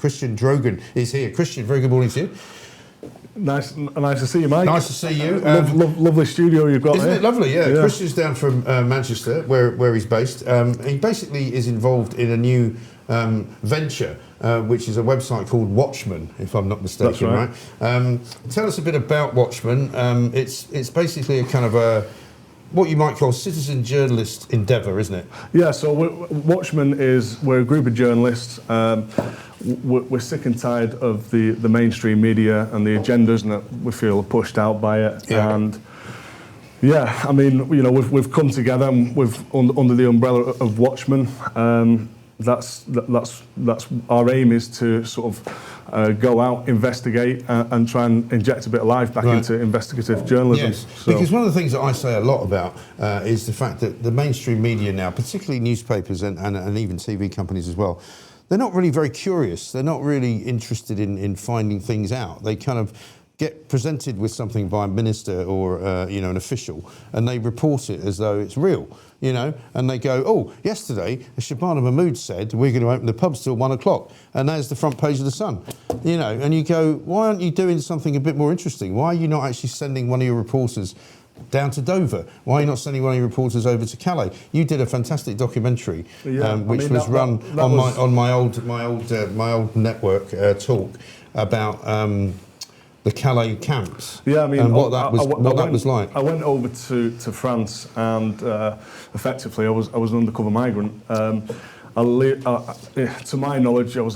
Christian Drogan is here. Christian, very good morning to you. Nice to see you, Mike. Nice to see you. Lovely studio you've got. Isn't here. it lovely? Yeah. Christian's down from Manchester, where he's based. He basically is involved in a new venture, which is a website called Watchmen, if I'm not mistaken. That's right. Tell us a bit about Watchmen. It's basically a kind of a what you might call citizen journalist endeavour, isn't it? Yeah. So Watchmen we're a group of journalists. We're sick and tired of the mainstream media and the agendas that we feel are pushed out by it. Yeah. And yeah, I mean, you know, we've come together and under the umbrella of Watchmen. That's our aim, is to sort of go out, investigate, and try and inject a bit of life back into investigative journalism. Yes, because one of the things that I say a lot about is the fact that the mainstream media now, particularly newspapers and even TV companies as well, they're not really very curious. They're not really interested in finding things out. They kind of get presented with something by a minister or an official, and they report it as though it's real. And they go, oh, yesterday, Shabana Mahmood said we're going to open the pubs till 1 o'clock, and there's the front page of the Sun. And you go, why aren't you doing something a bit more interesting? Why are you not actually sending one of your reporters down to Dover? Why are you not sending one of your reporters over to Calais? You did a fantastic documentary, which was run on my old network talk about the Calais camps. Yeah, I mean, and what that was like. I went over to France, and effectively I was an undercover migrant. To my knowledge, I'm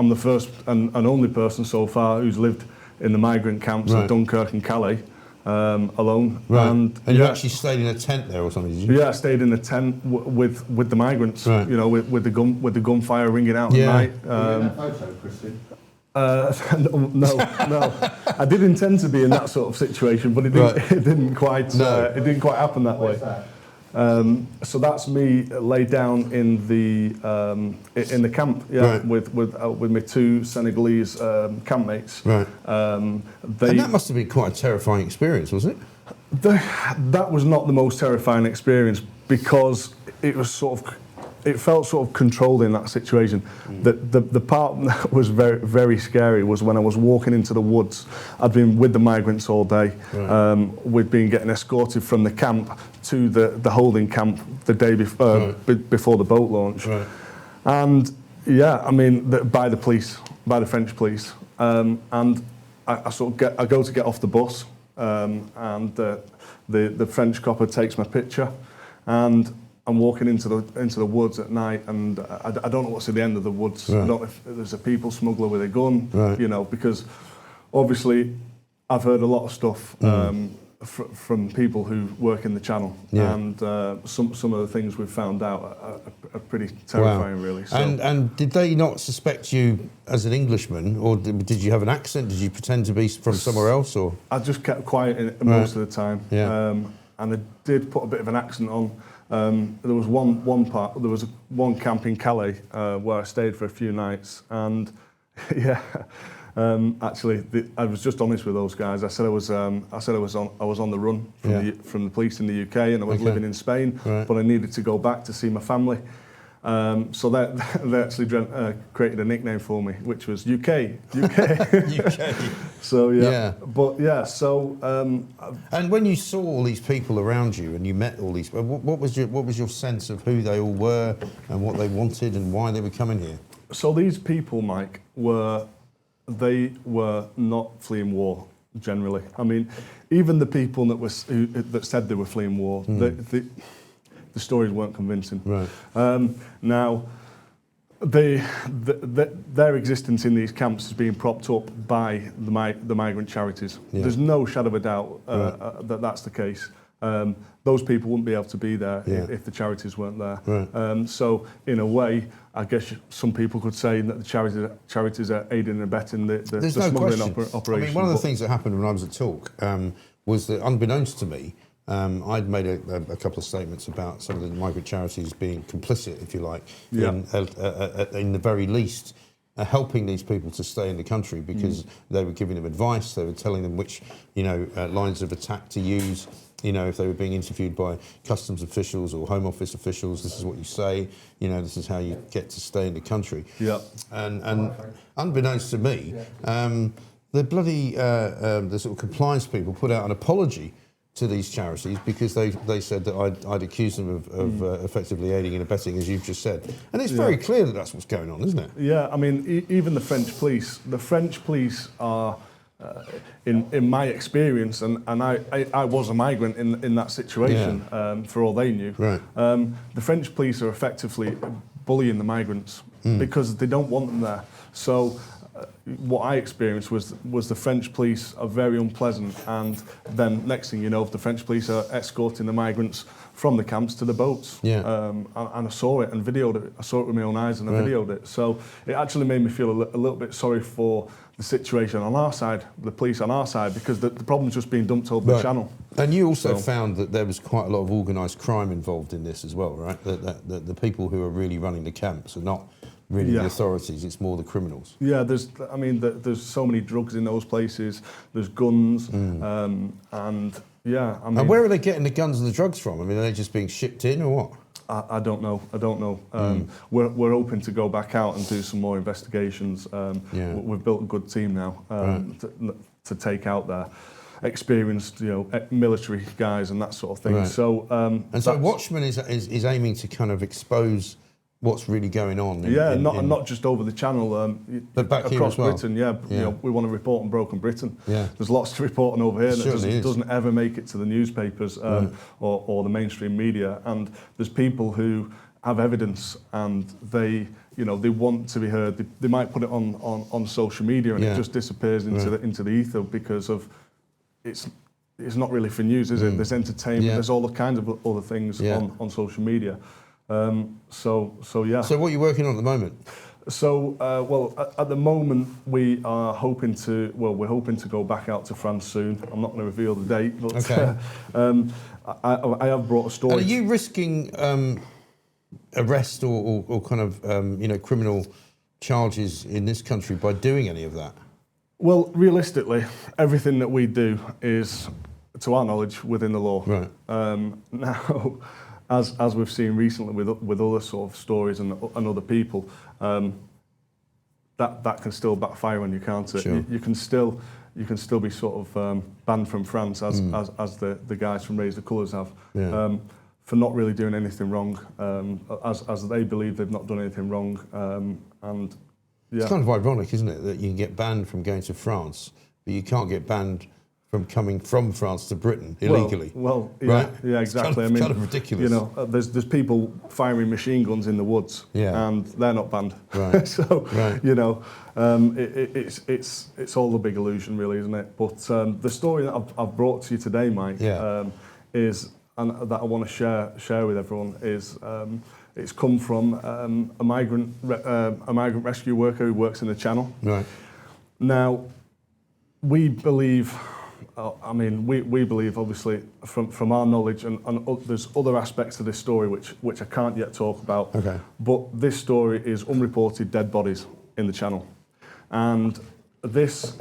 the first and only person so far who's lived in the migrant camps of Dunkirk and Calais. Alone. Right. And you actually stayed in a tent there or something, did you? Yeah, I stayed in a tent with the migrants. Right. With the gunfire ringing out at night. Photo, Christian? No. I did intend to be in that sort of situation, but it didn't quite happen that way. That? So that's me laid down in the camp, with my two Senegalese campmates. Right. And that must have been quite a terrifying experience, was it? That was not the most terrifying experience, because it felt sort of controlled in that situation. The part that was very, very scary was when I was walking into the woods. I'd been with the migrants all day. Right. We'd been getting escorted from the camp to the holding camp the day before the boat launch. Right. And yeah, I mean, by the police, by the French police. And I go to get off the bus, and the French copper takes my picture, and I'm walking into the woods at night, and I don't know what's at the end of the woods. Right. I don't know if there's a people smuggler with a gun, right. Because obviously I've heard a lot of stuff from people who work in the channel, and some of the things we've found out are pretty terrifying, really. So. And did they not suspect you as an Englishman, or did you have an accent? Did you pretend to be from somewhere else, or? I just kept quiet most of the time, and I did put a bit of an accent on. There was one camp in Calais where I stayed for a few nights, and actually I was just honest with those guys. I said I was on the run from the police in the UK, and I was living in Spain, but I needed to go back to see my family. So they actually created a nickname for me, which was UK. UK. So So. And when you saw all these people around you, and you met all these, what was your sense of who they all were, and what they wanted, and why they were coming here? So these people, Mike, were not fleeing war. Generally, I mean, even the people that said they were fleeing war, the stories weren't convincing. Right. Now, their existence in these camps is being propped up by the migrant charities. Yeah. There's no shadow of a doubt that that's the case. Those people wouldn't be able to be there if the charities weren't there. Right. So, in a way, I guess some people could say that the charities are aiding and abetting the smuggling operation. I mean, one of the things that happened when I was at Talk was that, unbeknownst to me, I'd made a couple of statements about some of the migrant charities being complicit, if you like, in the very least, helping these people to stay in the country because they were giving them advice, they were telling them which, lines of attack to use. If they were being interviewed by customs officials or Home Office officials, this is what you say. This is how you get to stay in the country. Yeah. And unbeknownst to me, the bloody the sort of compliance people put out an apology to these charities because they said that I'd accused them of effectively aiding and abetting, as you've just said. And it's very clear that that's what's going on, isn't it? Yeah, I mean, even the French police are, in my experience, and I was a migrant in that situation, for all they knew, Right. The French police are effectively bullying the migrants because they don't want them there. So what I experienced was the French police are very unpleasant, and then next thing you know, the French police are escorting the migrants from the camps to the boats. Yeah. And I saw it and videoed it. I saw it with my own eyes and I videoed it. So it actually made me feel a little bit sorry for the situation on our side, the police on our side, because the problem's just being dumped over the channel. And you also found that there was quite a lot of organised crime involved in this as well, right? That the people who are really running the camps are not really the authorities, it's more the criminals. Yeah, there's so many drugs in those places, there's guns, and yeah, I mean... And where are they getting the guns and the drugs from? I mean, are they just being shipped in or what? I don't know. We're hoping to go back out and do some more investigations. We've built a good team now to take out there. Experienced, military guys and that sort of thing. Right. So, so Watchmen is aiming to kind of expose what's really going on. Not just over the channel, but back across here as well. Britain. We want to report on broken Britain. Yeah. There's lots to report on over here that doesn't ever make it to the newspapers or the mainstream media. And there's people who have evidence and they want to be heard. They might put it on social media and it just disappears into the ether because of it's not really for news, is it? There's entertainment. There's all the kinds of other things on social media. So what are you working on at the moment? So, at the moment we are hoping to, we're hoping to go back out to France soon. I'm not going to reveal the date, but I have brought a story. And are you risking arrest or kind of, criminal charges in this country by doing any of that? Well, realistically, everything that we do is, to our knowledge, within the law. Right. Now, as we've seen recently with other sort of stories and other people, that can still backfire on you, can't it? Sure. You can still be sort of banned from France, as the guys from Raise the Colours have, for not really doing anything wrong, as they believe they've not done anything wrong, and it's kind of ironic, isn't it, that you can get banned from going to France, but you can't get banned from coming from France to Britain illegally. Right? Yeah, exactly. It's kind of ridiculous. There's people firing machine guns in the woods, and they're not banned. Right. So, it's all a big illusion, really, isn't it? But the story that I've brought to you today, Mike, is, and that I want to share with everyone, is it's come from a migrant rescue worker who works in the Channel. Right. Now, we believe. We believe, obviously, from our knowledge, and there's other aspects to this story which I can't yet talk about. Okay. But this story is unreported dead bodies in the Channel, and this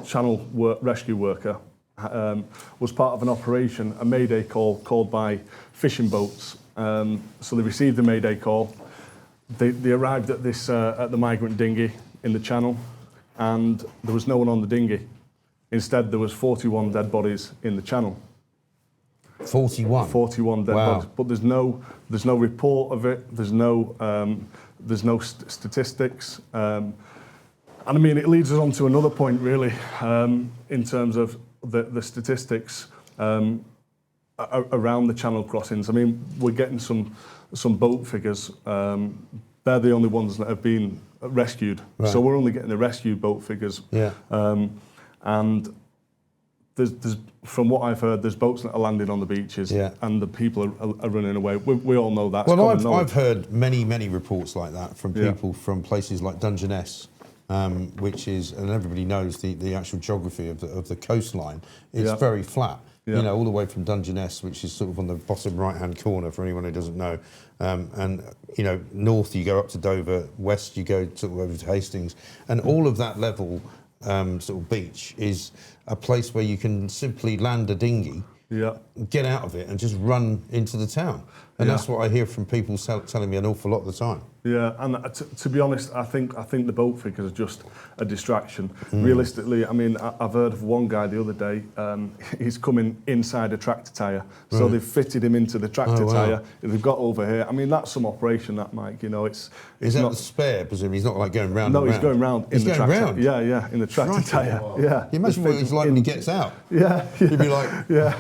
Channel rescue worker was part of an operation, a Mayday call called by fishing boats. So they received the Mayday call. They arrived at the migrant dinghy in the Channel, and there was no one on the dinghy. Instead, there was 41 dead bodies in the Channel. 41? 41 dead bodies. But there's no report of it. There's no statistics. And I mean, it leads us on to another point, really, in terms of the statistics around the Channel crossings. I mean, we're getting some boat figures. They're the only ones that have been rescued. Right. So we're only getting the rescued boat figures. Yeah. And there's from what I've heard, there's boats that are landing on the beaches, and the people are running away. We all know that. Well, I've heard many reports like that from people from places like Dungeness, which is, and everybody knows the actual geography of the coastline. It's very flat. You know, all the way from Dungeness, which is sort of on the bottom right-hand corner for anyone who doesn't know, and you know, north you go up to Dover, west you go sort of over to Hastings, and all of that level sort of beach is a place where you can simply land a dinghy, get out of it, and just run into the town. And that's what I hear from people telling me an awful lot of the time. Yeah, and to be honest, I think the boat figures are just a distraction. Realistically, I mean, I've heard of one guy the other day. He's coming inside a tractor tyre, so they've fitted him into the tractor tyre. They've got over here. I mean, that's some operation, that, Mike. You know, it's is that not the spare? Presumably, he's not like going round. No, and he's going round in the tractor. Round? Yeah, in the tractor tyre. Wow. Yeah. Can you imagine what he's like when he gets out? Yeah. He'd be like, yeah.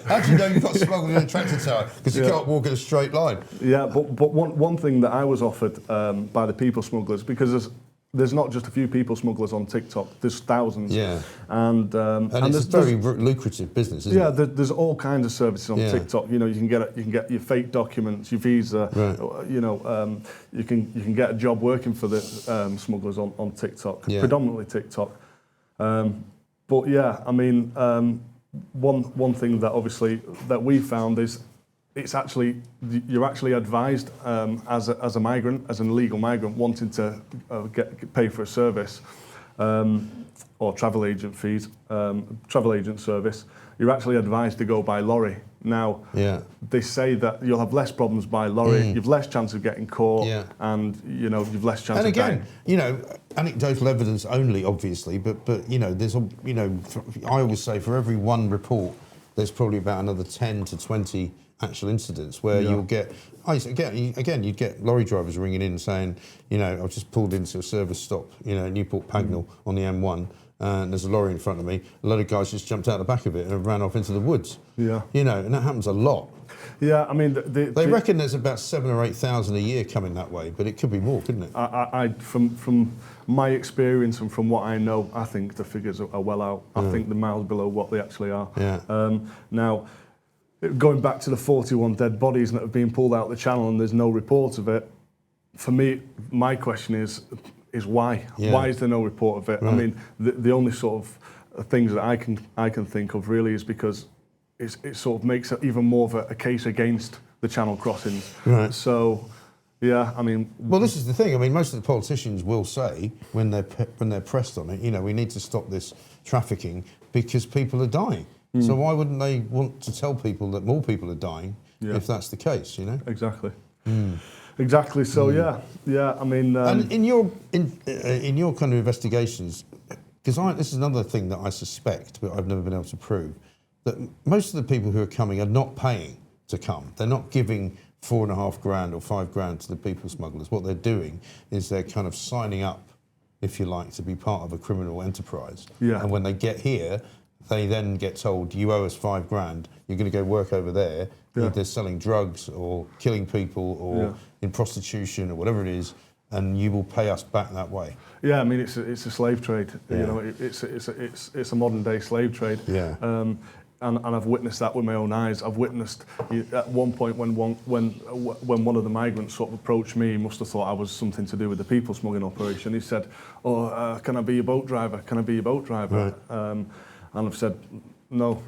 How do you know you've got smuggled in a tractor tyre? Because you can't walk in a straight line. Yeah, but one thing that I was offered by the people smugglers, because there's not just a few people smugglers on TikTok, there's thousands. Yeah. And it's a very lucrative business, isn't it? Yeah, there's all kinds of services on TikTok. You know, you can get your fake documents, your visa. You know, you can get a job working for the smugglers on TikTok, predominantly TikTok. But yeah, I mean, one thing that obviously that we found is you're actually advised as a migrant, as an illegal migrant wanting to get paid for a service or travel agent fees, travel agent service. You're actually advised to go by lorry. Now, they say that you'll have less problems by lorry, you've less chance of getting caught, and you know you've less chance. And again, you know, anecdotal evidence only, obviously, but you know, there's you know, I always say for every one report, there's probably about another 10 to 20 actual incidents where you'll get. Again, you'd get lorry drivers ringing in saying, you know, I've just pulled into a service stop, you know, Newport Pagnell on the M1. And there's a lorry in front of me. A lot of guys just jumped out the back of it and ran off into the woods. Yeah. You know, and that happens a lot. Yeah, I mean... They reckon there's about 7,000 or 8,000 a year coming that way, but it could be more, couldn't it? From my experience and from what I know, I think the figures are well out. I think they're miles below what they actually are. Yeah. Now, going back to the 41 dead bodies that have been pulled out of the channel and there's no report of it, for me, my question is why? Yeah. Why is there no report of it? Right. I mean, the only sort of things that I can think of really is because it sort of makes it even more of a case against the channel crossings. Right. So, yeah, I mean... Well, this is the thing. I mean, most of the politicians will say, when they're pressed on it, you know, we need to stop this trafficking because people are dying. So why wouldn't they want to tell people that more people are dying if that's the case, you know? Exactly. Exactly. So yeah. I mean, and in your kind of investigations, because this is another thing that I suspect, but I've never been able to prove, that most of the people who are coming are not paying to come. They're not giving $4.5 grand or $5 grand to the people smugglers. What they're doing is they're kind of signing up, if you like, to be part of a criminal enterprise. Yeah. And when they get here, they then get told, you owe us $5 grand, you're going to go work over there, either selling drugs or killing people or in prostitution or whatever it is, and you will pay us back that way. Yeah, I mean, it's a slave trade. Yeah. You know, it's a modern day slave trade. Yeah. And I've witnessed that with my own eyes. I've witnessed at one point when one of the migrants sort of approached me, he must have thought I was something to do with the people smuggling operation. He said, can I be your boat driver? Can I be your boat driver? Right. And I've said, no,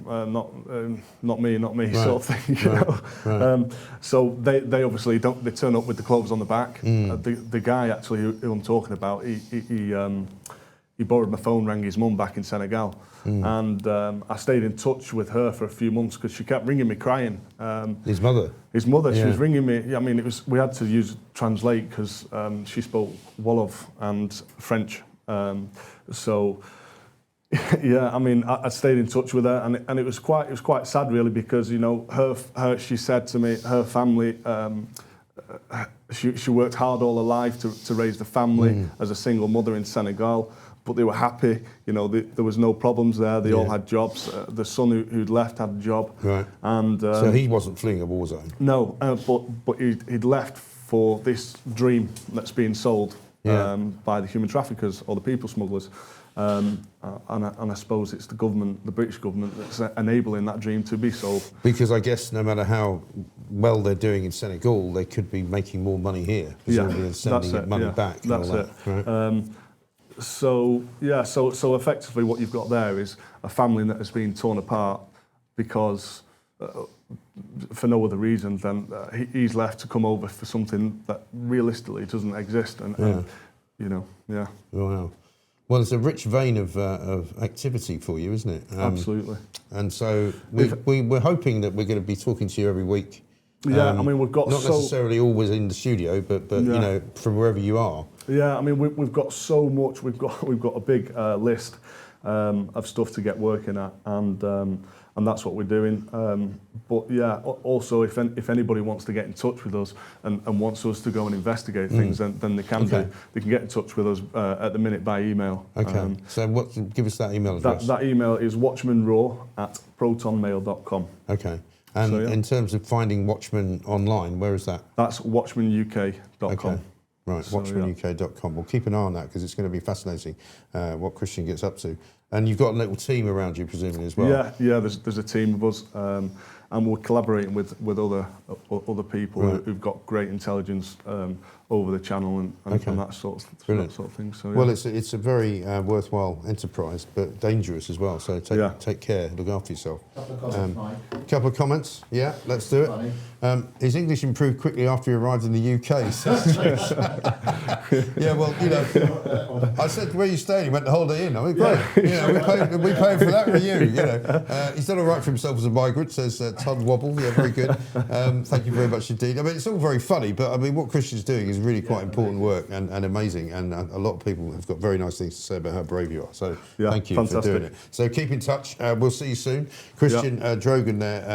not me, right. Sort of thing, you know. Right. So they obviously don't. They turn up with the clothes on the back. The guy actually who I'm talking about, he borrowed my phone, rang his mum back in Senegal, and I stayed in touch with her for a few months because she kept ringing me crying. His mother. His mother. She was ringing me. I mean, we had to translate because she spoke Wolof and French. So. Yeah, I mean, I stayed in touch with her, and it was quite sad, really, because you know, her she said to me, her family, she worked hard all her life to raise the family as a single mother in Senegal, but they were happy. You know, there was no problems there. They all had jobs. The son who'd left had a job. Right. And so he wasn't fleeing a war zone. No, but he'd left for this dream that's being sold by the human traffickers or the people smugglers. And I suppose it's the government, the British government, that's enabling that dream to be sold. Because I guess no matter how well they're doing in Senegal, they could be making more money here, presumably, and sending money back. That's it. Right? So effectively what you've got there is a family that has been torn apart because for no other reason than he's left to come over for something that realistically doesn't exist, and you know, yeah. Wow. Well, it's a rich vein of activity for you, isn't it? Absolutely. And so we're hoping that we're going to be talking to you every week. Yeah, I mean, we've got not necessarily always in the studio, but you know, from wherever you are. Yeah, I mean, we've got so much. We've got a big list of stuff to get working at, and that's what we're doing. But yeah, also if anybody wants to get in touch with us and wants us to go and investigate things, then they can do. They can get in touch with us at the minute by email. Okay. So give us that email address. That email is watchmanraw@protonmail.com. Okay. And in terms of finding Watchmen online, where is that? That's watchmanuk.com. Okay. Right, watchmanuk.com. We'll keep an eye on that because it's going to be fascinating what Christian gets up to. And you've got a little team around you, presumably, as well. Yeah. There's a team of us, and we're collaborating with other people who've got great intelligence over the channel and that sort of thing. So, well, it's a very worthwhile enterprise, but dangerous as well. So take care, look after yourself. Couple of comments. Yeah, let's do it. His English improved quickly after he arrived in the UK. Yeah, well, you know, I said, where are you staying? He went the Holiday Inn. I mean, great. You know, we paid for that for you. You know, he's done all right for himself as a migrant. Says Todd Wobble. Yeah, very good. Thank you very much indeed. I mean, it's all very funny, but I mean, what Christian's doing is really quite important work and amazing. And a lot of people have got very nice things to say about how brave you are. So thank you for doing it. So keep in touch. We'll see you soon. Christian Drogan there.